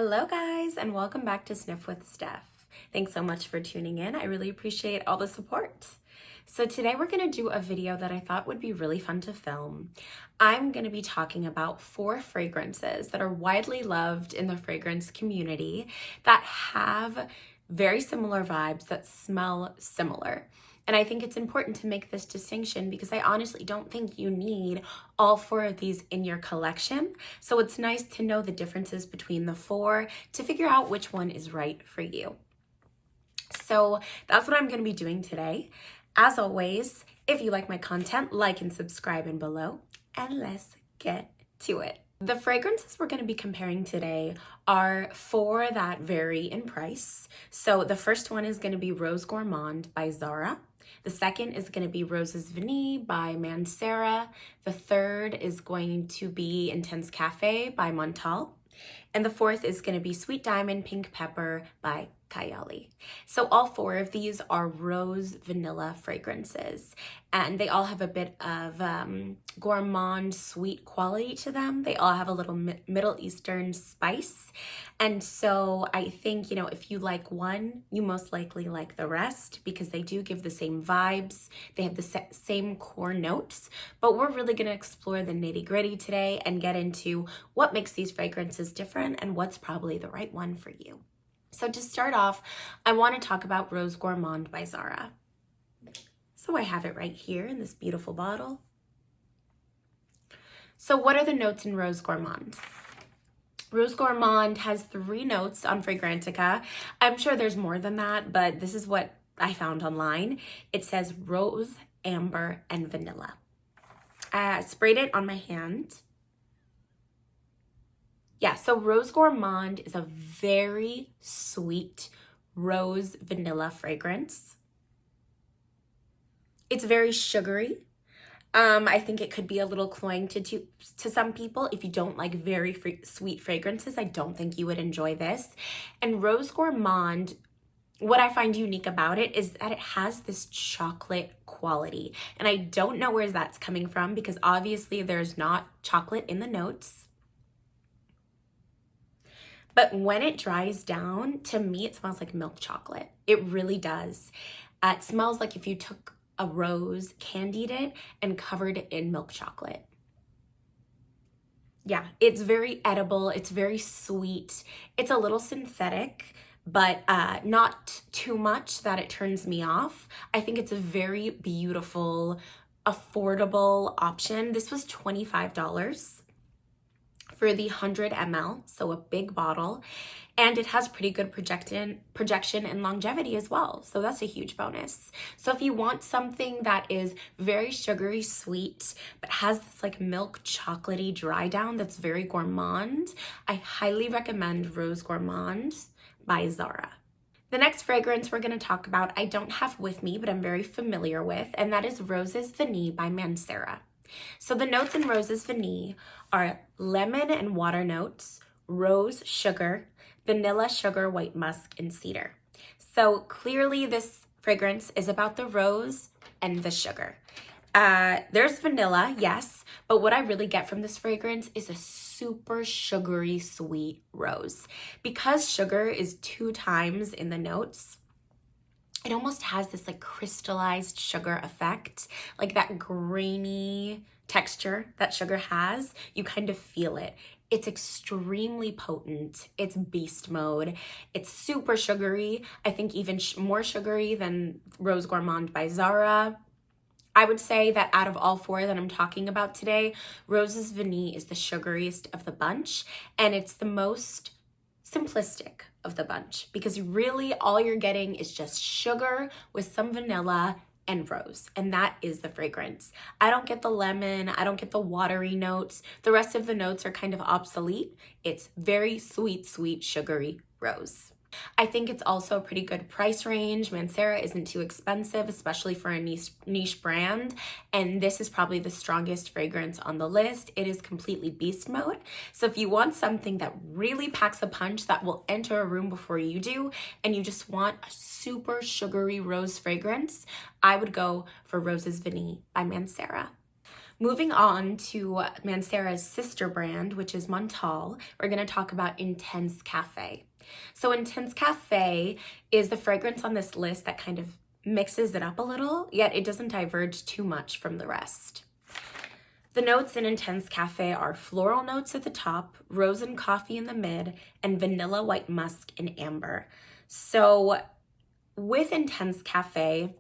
Hello guys, and welcome back to Sniff with Steph. Thanks so much for tuning in. I really appreciate all the support. So today we're going to do a video that I thought would be really fun to film. I'm going to be talking about 4 fragrances that are widely loved in the fragrance community that have very similar vibes that smell similar. And I think it's important to make this distinction because I honestly don't think you need all 4 of these in your collection. So it's nice to know the differences between the 4 to figure out which one is right for you. So that's what I'm going to be doing today. As always, if you like my content, like and subscribe and below, and let's get to it. The fragrances we're going to be comparing today are 4 that vary in price. So the first one is going to be Rose Gourmand by Zara. The second is going to be Roses Vanille by Mancera. The third is going to be Intense Cafe by Montale. And the fourth is going to be Sweet Diamond Pink Pepper by Kayali. So all 4 of these are rose vanilla fragrances, and they all have a bit of gourmand sweet quality to them. They all have a little Middle Eastern spice. And so I think, if you like one, you most likely like the rest because they do give the same vibes. They have the same core notes, but we're really going to explore the nitty-gritty today and get into what makes these fragrances different and what's probably the right one for you. So to start off, I want to talk about Rose Gourmand by Zara. So I have it right here in this beautiful bottle. So what are the notes in Rose Gourmand? Rose Gourmand has 3 notes on Fragrantica. I'm sure there's more than that, but this is what I found online. It says rose, amber, and vanilla. I sprayed it on my hand. Yeah, so Rose Gourmand is a very sweet rose vanilla fragrance. It's very sugary. I think it could be a little cloying to some people. If you don't like very sweet fragrances, I don't think you would enjoy this. And Rose Gourmand, what I find unique about it is that it has this chocolate quality. And I don't know where that's coming from because obviously there's not chocolate in the notes. But when it dries down, to me, it smells like milk chocolate. It really does. It smells like if you took a rose, candied it, and covered it in milk chocolate. Yeah, it's very edible. It's very sweet. It's a little synthetic, but not too much that it turns me off. I think it's a very beautiful, affordable option. This was $25. For the 100 ml, so a big bottle, and it has pretty good projection and longevity as well, so that's a huge bonus. So if you want something that is very sugary sweet but has this like milk chocolatey dry down that's very gourmand, I highly recommend Rose Gourmand by Zara. The next fragrance we're going to talk about I don't have with me, but I'm very familiar with, and that is Roses Vanille by Mancera. So the notes in Roses Vanille are lemon and water notes, rose sugar, vanilla sugar, white musk, and cedar. So clearly this fragrance is about the rose and the sugar. There's vanilla, yes, but what I really get from this fragrance is a super sugary sweet rose. Because sugar is 2 times in the notes, it almost has this like crystallized sugar effect, like that grainy texture that sugar has. You kind of feel it. It's extremely potent. It's beast mode. It's super sugary. I think even more sugary than Rose Gourmand by Zara. I would say that out of all 4 that I'm talking about today, Roses Vanille is the sugariest of the bunch, and it's the most simplistic of the bunch because really all you're getting is just sugar with some vanilla and rose, and that is the fragrance. I don't get the lemon, I don't get the watery notes. The rest of the notes are kind of obsolete. It's very sweet, sugary rose. I think it's also a pretty good price range. Mancera isn't too expensive, especially for a niche brand. And this is probably the strongest fragrance on the list. It is completely beast mode. So if you want something that really packs a punch that will enter a room before you do, and you just want a super sugary rose fragrance, I would go for Roses Vanille by Mancera. Moving on to Mancera's sister brand, which is Montale, we're going to talk about Intense Cafe. So Intense Cafe is the fragrance on this list that kind of mixes it up a little, yet it doesn't diverge too much from the rest. The notes in Intense Cafe are floral notes at the top, rose and coffee in the mid, and vanilla, white musk, and amber. So with Intense Cafe,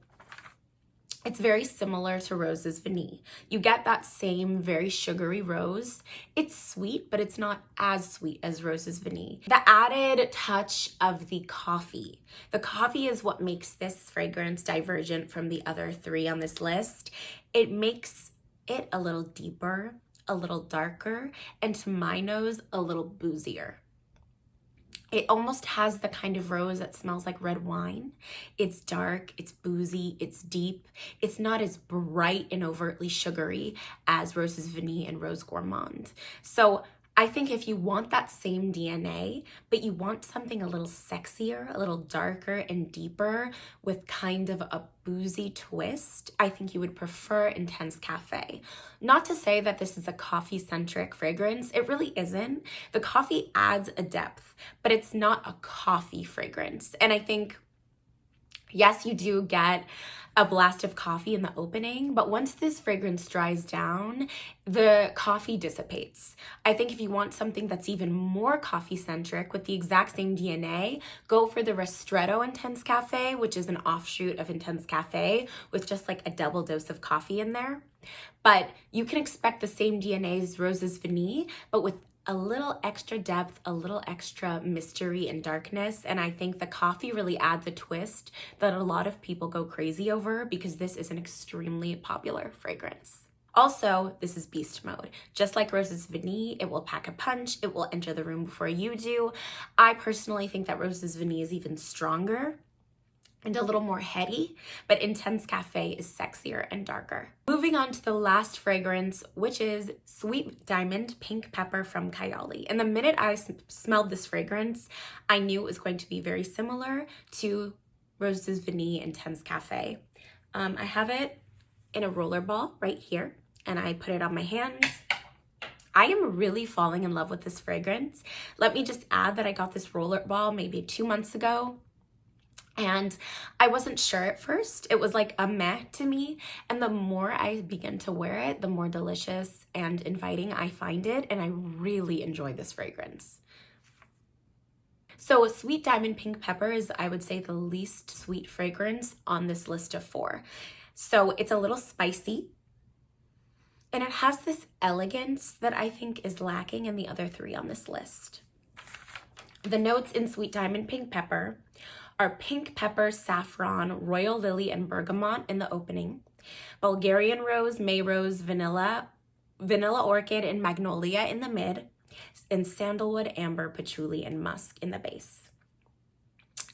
it's very similar to Rose's Vanille. You get that same very sugary rose. It's sweet, but it's not as sweet as Rose's Vanille. The added touch of the coffee. The coffee is what makes this fragrance divergent from the other three on this list. It makes it a little deeper, a little darker, and to my nose, a little boozier. It almost has the kind of rose that smells like red wine. It's dark, it's boozy, it's deep. It's not as bright and overtly sugary as Rose's Vanille and Rose Gourmand. So I think if you want that same DNA, but you want something a little sexier, a little darker and deeper with kind of a boozy twist, I think you would prefer Intense Cafe. Not to say that this is a coffee-centric fragrance. It really isn't. The coffee adds a depth, but it's not a coffee fragrance. And I think, yes, you do get a blast of coffee in the opening, but once this fragrance dries down, the coffee dissipates. I think if you want something that's even more coffee-centric with the exact same DNA, go for the Ristretto Intense Cafe, which is an offshoot of Intense Cafe with just like a double dose of coffee in there. But you can expect the same DNA as Rose's Vanille, but with a little extra depth, a little extra mystery and darkness. And I think the coffee really adds a twist that a lot of people go crazy over because this is an extremely popular fragrance. Also, this is beast mode. Just like Rose's Vanille, it will pack a punch. It will enter the room before you do. I personally think that Rose's Vanille is even stronger and a little more heady, but Intense Cafe is sexier and darker. Moving on to the last fragrance, which is Sweet Diamond Pink Pepper from Kayali. And the minute I smelled this fragrance, I knew it was going to be very similar to Rose's Vanille Intense Cafe. I have it in a roller ball right here, and I put it on my hands. I am really falling in love with this fragrance. Let me just add that I got this roller ball maybe 2 months ago. And I wasn't sure at first. It was like a meh to me. And the more I begin to wear it, the more delicious and inviting I find it. And I really enjoy this fragrance. So Sweet Diamond Pink Pepper is, I would say, the least sweet fragrance on this list of 4. So it's a little spicy. And it has this elegance that I think is lacking in the other 3 on this list. The notes in Sweet Diamond Pink Pepper are pink pepper, saffron, royal lily, and bergamot in the opening, Bulgarian rose, May rose, vanilla orchid, and magnolia in the mid, and sandalwood, amber, patchouli, and musk in the base.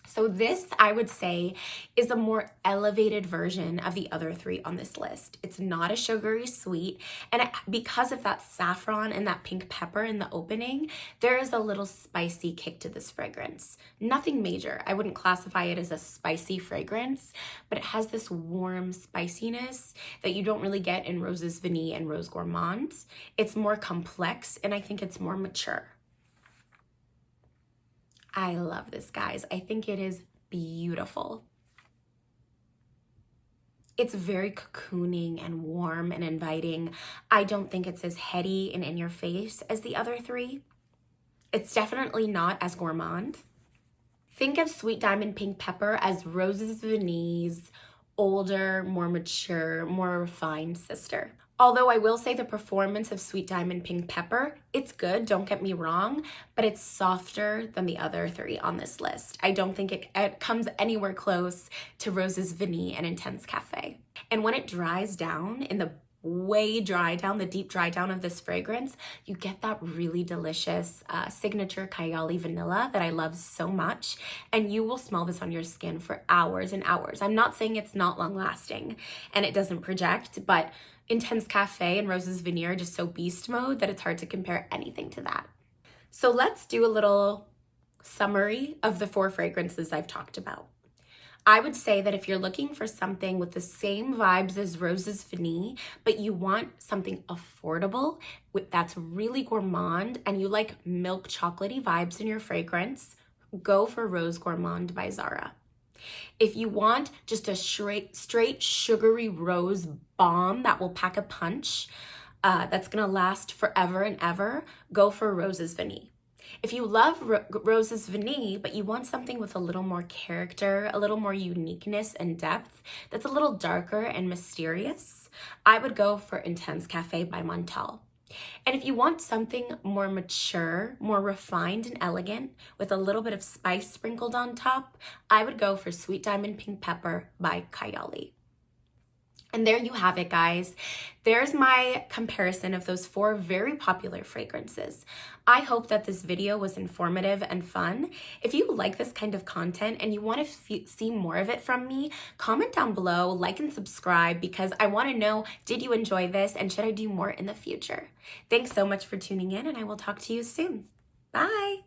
So this, I would say, is a more elevated version of the other 3 on this list. It's not a sugary sweet, and because of that saffron and that pink pepper in the opening, there is a little spicy kick to this fragrance. Nothing major. I wouldn't classify it as a spicy fragrance, but it has this warm spiciness that you don't really get in Rose's Vanille and Rose Gourmand. It's more complex, and I think it's more mature. I love this, guys. I think it is beautiful. It's very cocooning and warm and inviting. I don't think it's as heady and in your face as the other 3. It's definitely not as gourmand. Think of Sweet Diamond Pink Pepper as Rose's Vanille's older, more mature, more refined sister. Although I will say the performance of Sweet Diamond Pink Pepper, it's good, don't get me wrong, but it's softer than the other 3 on this list. I don't think it comes anywhere close to Rose's Vanille and Intense Cafe. And when it dries down, in the deep dry down of this fragrance, you get that really delicious signature Kayali vanilla that I love so much, and you will smell this on your skin for hours and hours. I'm not saying it's not long lasting and it doesn't project, but Intense Cafe and Rose's Vanille are just so beast mode that it's hard to compare anything to that. So let's do a little summary of the 4 fragrances I've talked about. I would say that if you're looking for something with the same vibes as Rose's Vanille, but you want something affordable that's really gourmand and you like milk chocolatey vibes in your fragrance, go for Rose Gourmand by Zara. If you want just a straight sugary rose bomb that will pack a punch, that's gonna last forever and ever, go for Rose's Vanille. If you love Rose's Vanille, but you want something with a little more character, a little more uniqueness and depth, that's a little darker and mysterious, I would go for Intense Cafe by Montale. And if you want something more mature, more refined and elegant, with a little bit of spice sprinkled on top, I would go for Sweet Diamond Pink Pepper by Kayali. And there you have it, guys. There's my comparison of those 4 very popular fragrances. I hope that this video was informative and fun. If you like this kind of content and you want to see more of it from me, comment down below, like and subscribe, because I want to know, did you enjoy this and should I do more in the future? Thanks so much for tuning in, and I will talk to you soon. Bye.